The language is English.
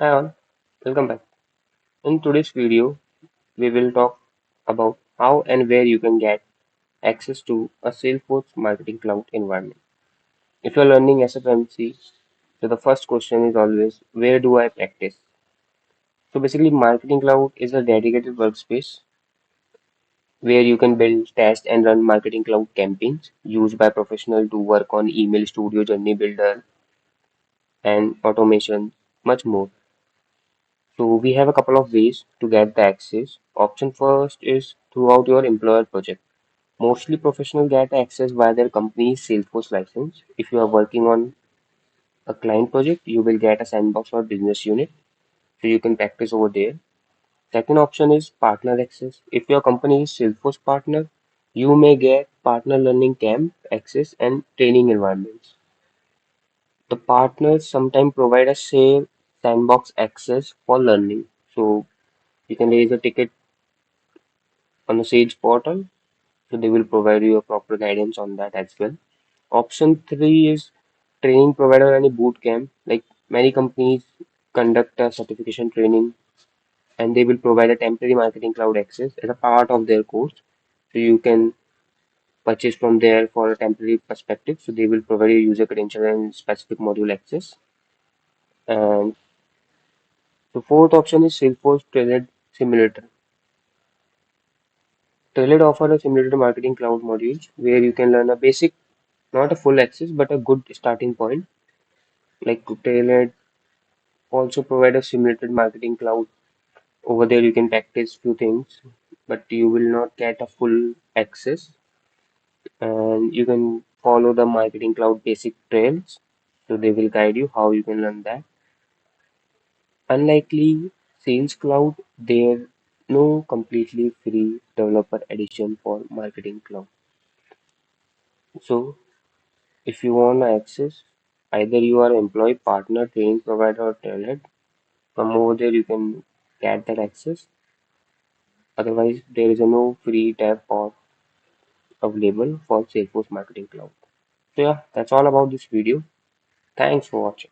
Hi all, welcome back. In today's video, we will talk about how and where you can get access to a Salesforce Marketing Cloud environment. If you're learning SFMC, so the first question is always, where do I practice? So basically, Marketing Cloud is a dedicated workspace where you can build, test, and run Marketing Cloud campaigns used by professionals to work on email studio, journey builder, and automation, much more. So we have a couple of ways to get the access. Option first is throughout your employer project. Mostly professionals get access via their company's Salesforce license. If you are working on a client project, you will get a sandbox or business unit, so you can practice over there. Second option is partner access. If your company is Salesforce partner, you may get partner learning camp access and training environments. The partners sometimes provide a share sandbox access for learning. So you can raise a ticket on the Sage portal, so they will provide you a proper guidance on that as well. Option three is training provider and a boot camp. Like many companies conduct a certification training and they will provide a temporary marketing cloud access as a part of their course. So you can purchase from there for a temporary perspective. So they will provide you user credential and specific module access. And the fourth option is Salesforce Trailhead Simulator. Trailhead offer a simulated marketing cloud modules where you can learn a basic, not a full access, but a good starting point. Like Trailhead also provide a simulated marketing cloud. Over there you can practice few things, but you will not get a full access. And you can follow the marketing cloud basic trails. So they will guide you how you can learn that. Unlikely Sales Cloud, there no completely free developer edition for marketing cloud. So if you want access, either you are employee, partner, training provider, or talent. From over there you can get that access. Otherwise, there is a no free tab for available for Salesforce Marketing Cloud. So yeah, that's all about this video. Thanks for watching.